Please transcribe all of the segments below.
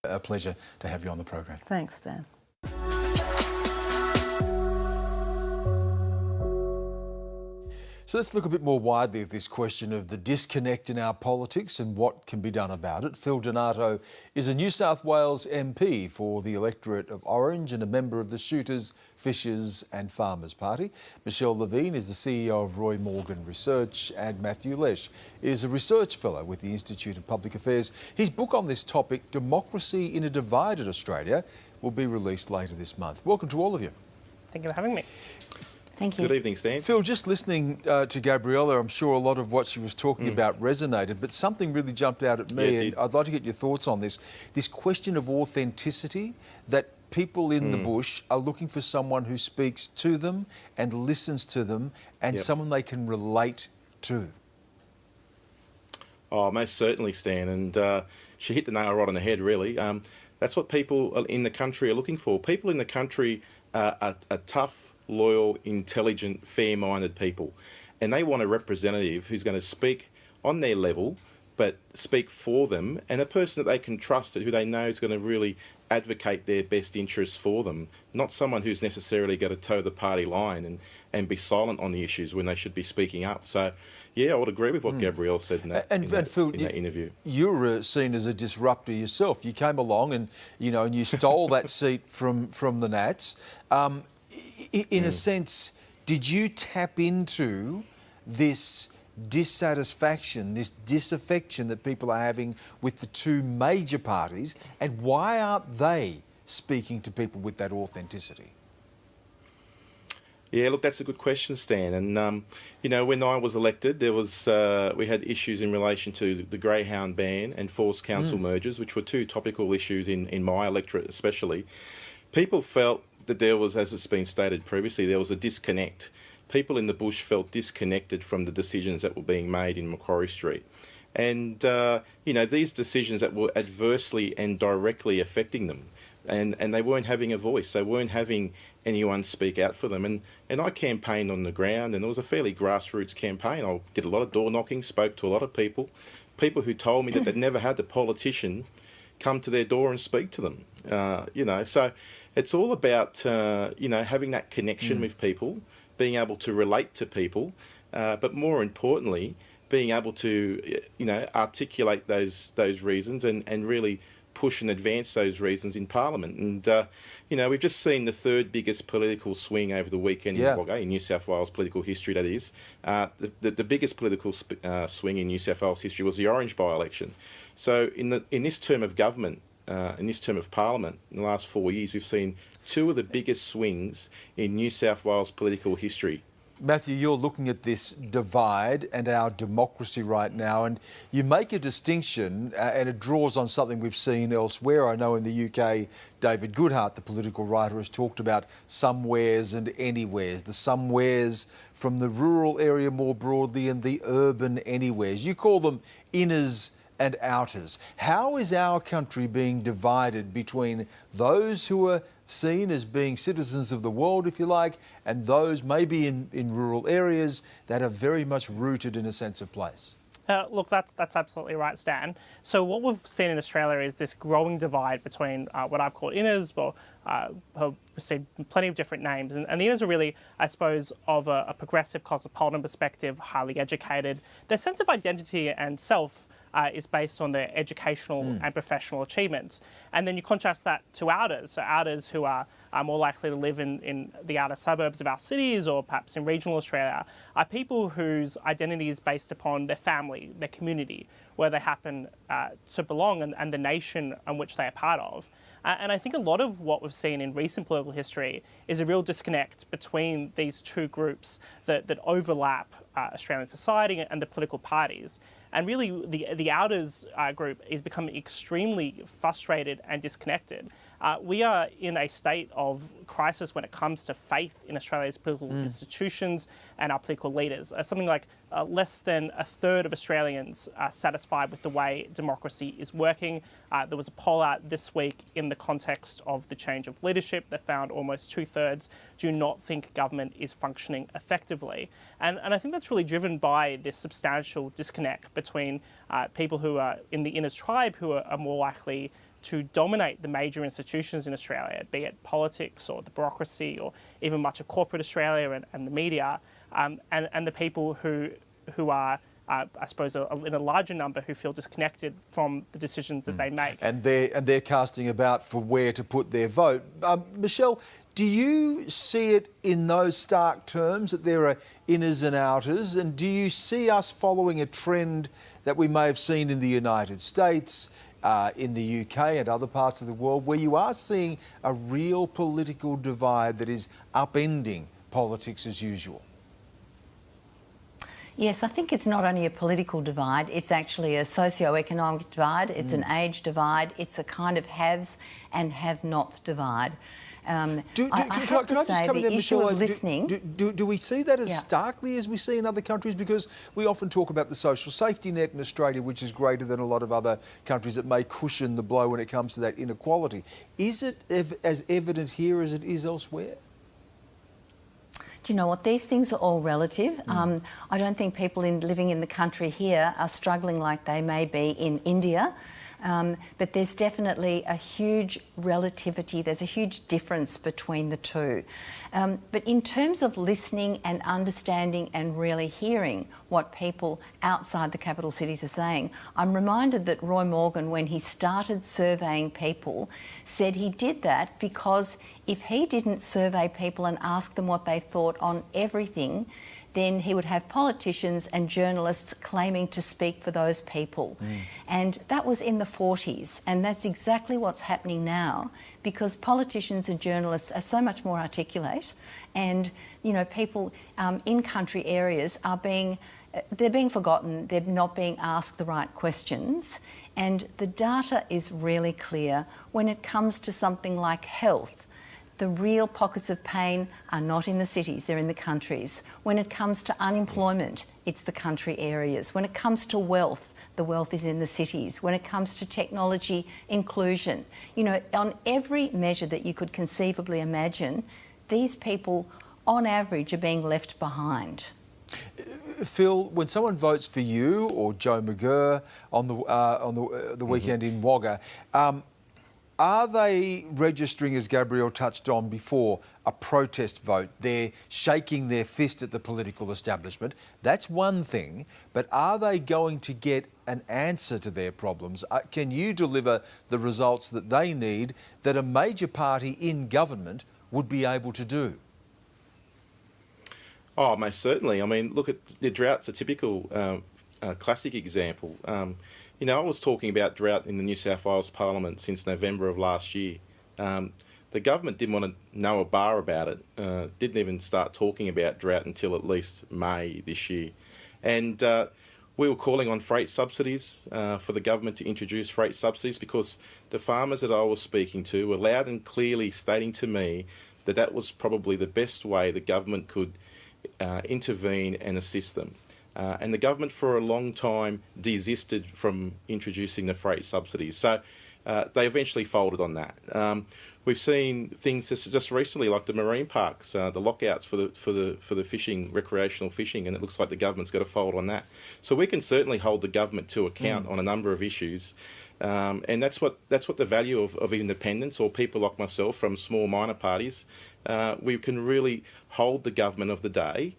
A pleasure to have you on the program. Thanks, Dan. So let's look a bit more widely at this question of the disconnect in our politics and what can be done about it. Phil Donato is a New South Wales MP for the electorate of Orange and a member of the Shooters, Fishers and Farmers Party. Michele Levine is the CEO of Roy Morgan Research, and Matthew Lesh is a research fellow with the Institute of Public Affairs. His book on this topic, Democracy in a Divided Australia, will be released later this month. Welcome to all of you. Thank you for having me. Thank you. Good evening, Stan. Phil, just listening to Gabriella, I'm sure a lot of what she was talking about resonated, but something really jumped out at me, and I'd like to get your thoughts on this. This question of authenticity, that people in the bush are looking for someone who speaks to them and listens to them and someone they can relate to. Oh, most certainly, Stan, and she hit the nail right on the head, really. That's what people in the country are looking for. People in the country are tough, loyal, intelligent, fair-minded people, and they want a representative who's going to speak on their level but speak for them, and a person that they can trust, who they know is going to really advocate their best interests for them, not someone who's necessarily going to toe the party line and be silent on the issues when they should be speaking up. So yeah, I would agree with what Gabrielle said in that interview. You're seen as a disruptor yourself. You came along and you stole that seat from the Nats. In a sense, did you tap into this dissatisfaction, this disaffection that people are having with the two major parties, and why aren't they speaking to people with that authenticity? Yeah, look, that's a good question, Stan. And when I was elected, there was we had issues in relation to the greyhound ban and forced council mergers, which were two topical issues in my electorate especially. People felt that there was, as it's been stated previously, there was a disconnect. People in the bush felt disconnected from the decisions that were being made in Macquarie Street. And, these decisions that were adversely and directly affecting them. And they weren't having a voice. They weren't having anyone speak out for them. And I campaigned on the ground, and it was a fairly grassroots campaign. I did a lot of door knocking, spoke to a lot of people who told me that they'd never had the politician come to their door and speak to them. So it's all about, having that connection with people, being able to relate to people, but more importantly, being able to, articulate those reasons and really push and advance those reasons in Parliament. And, we've just seen the third biggest political swing over the weekend in New South Wales political history, that is. The biggest political swing in New South Wales history was the Orange by-election. So in this term of government, in this term of Parliament, in the last 4 years, we've seen two of the biggest swings in New South Wales political history. Matthew, you're looking at this divide and our democracy right now, and you make a distinction, and it draws on something we've seen elsewhere. I know in the UK, David Goodhart, the political writer, has talked about somewheres and anywheres, the somewheres from the rural area more broadly and the urban anywheres. You call them inners and outers. How is our country being divided between those who are seen as being citizens of the world, if you like, and those maybe in rural areas that are very much rooted in a sense of place? Look, that's absolutely right, Stan. So what we've seen in Australia is this growing divide between what I've called inners, or have received plenty of different names. And the inners are really, I suppose, of a progressive cosmopolitan perspective, highly educated. Their sense of identity and self is based on their educational and professional achievements. And then you contrast that to outers, so outers who are more likely to live in the outer suburbs of our cities or perhaps in regional Australia, are people whose identity is based upon their family, their community, where they happen to belong and the nation on which they are part of. And I think a lot of what we've seen in recent political history is a real disconnect between these two groups that overlap Australian society and the political parties. And really, the outers group is becoming extremely frustrated and disconnected. We are in a state of crisis when it comes to faith in Australia's political institutions and our political leaders. Something like less than a third of Australians are satisfied with the way democracy is working. There was a poll out this week in the context of the change of leadership that found almost 2/3 do not think government is functioning effectively. And I think that's really driven by this substantial disconnect between people who are in the inners tribe, who are more likely to dominate the major institutions in Australia, be it politics or the bureaucracy or even much of corporate Australia and the media, and the people who are, I suppose, in a larger number who feel disconnected from the decisions that they make. And they're casting about for where to put their vote. Michele, do you see it in those stark terms, that there are inners and outers? And do you see us following a trend that we may have seen in the United States, in the UK and other parts of the world, where you are seeing a real political divide that is upending politics as usual? Yes, I think it's not only a political divide, it's actually a socio-economic divide, it's an age divide, it's a kind of haves and have-nots divide. Can I just come in there, Michele? Do we see that as starkly as we see in other countries? Because we often talk about the social safety net in Australia, which is greater than a lot of other countries that may cushion the blow when it comes to that inequality. Is it as evident here as it is elsewhere? Do you know what? These things are all relative. I don't think people living in the country here are struggling like they may be in India. But there's definitely a huge relativity, there's a huge difference between the two. But in terms of listening and understanding and really hearing what people outside the capital cities are saying, I'm reminded that Roy Morgan, when he started surveying people, said he did that because if he didn't survey people and ask them what they thought on everything, then he would have politicians and journalists claiming to speak for those people. And that was in the 40s, and that's exactly what's happening now, because politicians and journalists are so much more articulate, and people in country areas they're being forgotten, they're not being asked the right questions, and the data is really clear when it comes to something like health. The real pockets of pain are not in the cities, they're in the countries. When it comes to unemployment, it's the country areas. When it comes to wealth, the wealth is in the cities. When it comes to technology inclusion, on every measure that you could conceivably imagine, these people, on average, are being left behind. Phil, when someone votes for you or Joe McGurr on the weekend in Wagga, are they registering, as Gabrielle touched on before, a protest vote? They're shaking their fist at the political establishment. That's one thing. But are they going to get an answer to their problems? Can you deliver the results that they need that a major party in government would be able to do? Oh, most certainly. I mean, look at the drought's a typical classic example. I was talking about drought in the New South Wales Parliament since November of last year. The government didn't want to know a bar about it, didn't even start talking about drought until at least May this year. And we were calling on freight subsidies, for the government to introduce freight subsidies, because the farmers that I was speaking to were loud and clearly stating to me that that was probably the best way the government could intervene and assist them. And the government for a long time desisted from introducing the freight subsidies. So they eventually folded on that. We've seen things just recently, like the marine parks, the lockouts for the fishing, recreational fishing, and it looks like the government's got to fold on that. So we can certainly hold the government to account on a number of issues. And that's what the value of independence, or people like myself from small minor parties, we can really hold the government of the day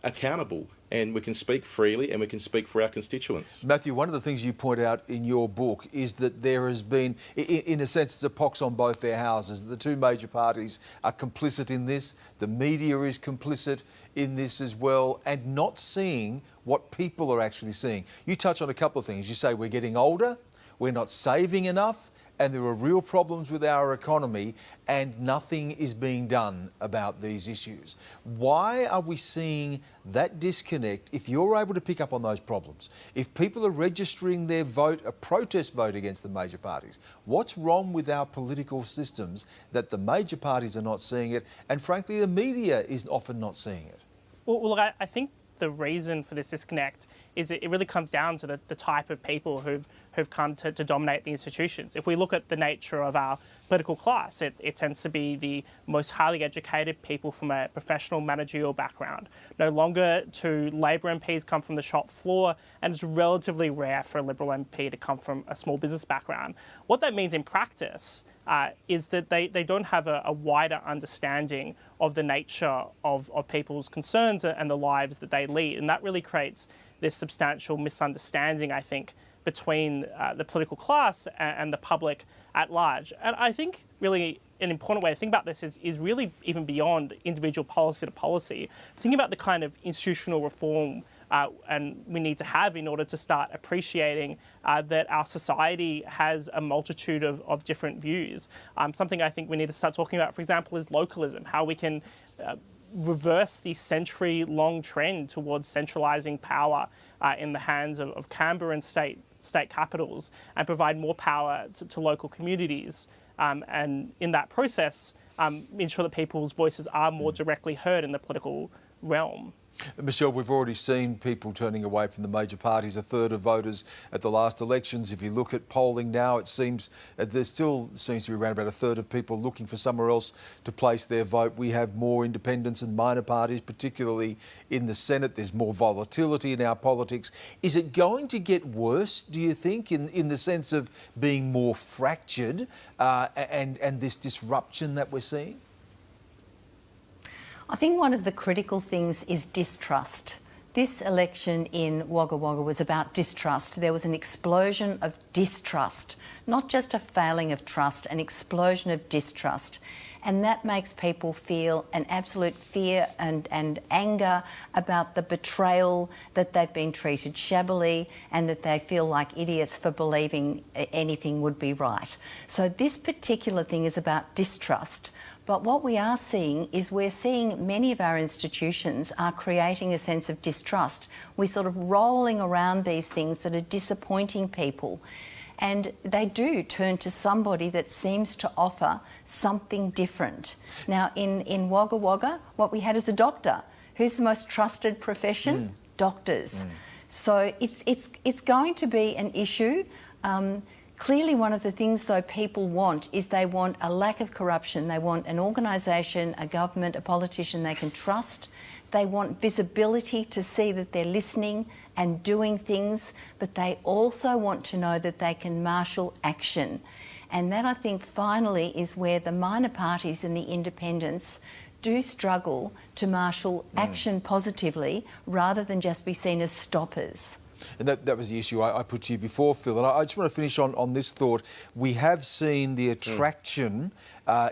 accountable, and we can speak freely and we can speak for our constituents. Matthew, one of the things you point out in your book is that there has been, in a sense, it's a pox on both their houses. The two major parties are complicit in this, the media is complicit in this as well, and not seeing what people are actually seeing. You touch on a couple of things. You say we're getting older, we're not saving enough, and there are real problems with our economy, and nothing is being done about these issues. Why are we seeing that disconnect if you're able to pick up on those problems? If people are registering their vote, a protest vote against the major parties, what's wrong with our political systems that the major parties are not seeing it, and frankly the media is often not seeing it? Well, look, I think the reason for this disconnect is it really comes down to the type of people who've who've come to dominate the institutions. If we look at the nature of our political class, it tends to be the most highly educated people from a professional managerial background. No longer do Labor MPs come from the shop floor, and it's relatively rare for a Liberal MP to come from a small business background. What that means in practice is that they don't have a wider understanding of the nature of people's concerns and the lives that they lead. And that really creates this substantial misunderstanding, I think, between the political class and the public at large. And I think really an important way to think about this is really even beyond individual policy to policy. Thinking about the kind of institutional reform and we need to have in order to start appreciating that our society has a multitude of different views. Something I think we need to start talking about, for example, is localism, how we can reverse the century-long trend towards centralising power in the hands of Canberra and state capitals and provide more power to local communities. And in that process, ensure that people's voices are more directly heard in the political realm. Michele, we've already seen people turning away from the major parties, a third of voters at the last elections. If you look at polling now, it seems there still seems to be around about a third of people looking for somewhere else to place their vote. We have more independents and minor parties, particularly in the Senate. There's more volatility in our politics. Is it going to get worse, do you think, in the sense of being more fractured and this disruption that we're seeing? I think one of the critical things is distrust. This election in Wagga Wagga was about distrust. There was an explosion of distrust, not just a failing of trust, an explosion of distrust. And that makes people feel an absolute fear and anger about the betrayal, that they've been treated shabbily and that they feel like idiots for believing anything would be right. So this particular thing is about distrust. But what we are seeing is we're seeing many of our institutions are creating a sense of distrust. We're sort of rolling around these things that are disappointing people. And they do turn to somebody that seems to offer something different. Now, in Wagga Wagga, what we had is a doctor. Who's the most trusted profession? Doctors. So it's going to be an issue. Clearly, one of the things, though, people want is they want a lack of corruption. They want an organisation, a government, a politician they can trust. They want visibility to see that they're listening and doing things, but they also want to know that they can marshal action. And that, I think, finally is where the minor parties and the independents do struggle to marshal action positively rather than just be seen as stoppers. And that was the issue I put to you before, Phil. And I just want to finish on this thought. We have seen the attraction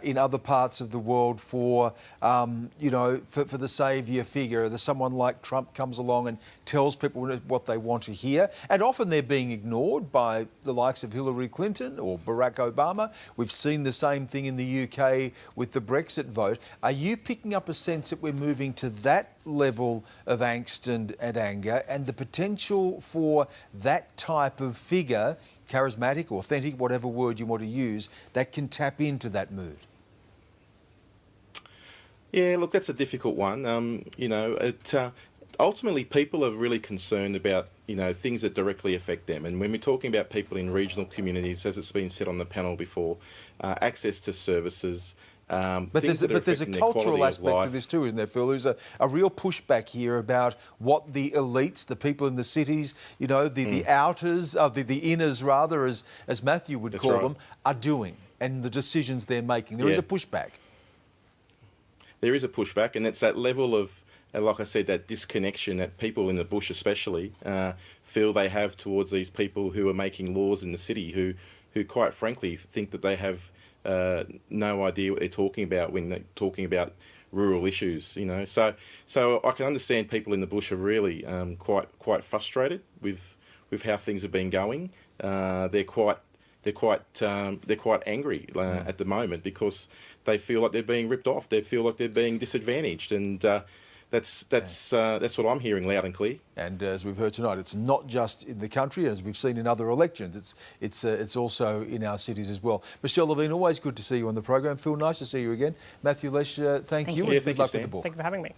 in other parts of the world for, for the saviour figure. There's someone like Trump comes along and tells people what they want to hear. And often they're being ignored by the likes of Hillary Clinton or Barack Obama. We've seen the same thing in the UK with the Brexit vote. Are you picking up a sense that we're moving to that level of angst and anger and the potential for that type of figure, charismatic, authentic, whatever word you want to use, that can tap into that mood? Yeah, look, that's a difficult one. Ultimately, people are really concerned about, things that directly affect them. And when we're talking about people in regional communities, as it's been said on the panel before, access to services, but there's a cultural aspect to this too, isn't there, Phil? There's a real pushback here about what the elites, the people in the cities, the outers, the inners rather, as Matthew would call them, are doing, and the decisions they're making. There is a pushback. There is a pushback, and it's that level of, like I said, that disconnection that people in the bush especially feel they have towards these people who are making laws in the city, who quite frankly think that they have no idea what they're talking about when they're talking about rural issues, So I can understand people in the bush are really quite frustrated with how things have been going. They're quite angry at the moment because they feel like they're being ripped off. They feel like they're being disadvantaged, and that's what I'm hearing loud and clear. And as we've heard tonight, it's not just in the country, as we've seen in other elections. It's also in our cities as well. Michele Levine, always good to see you on the program. Phil, nice to see you again. Matthew Lesh, thank you, and good luck with the book. Thank you for having me.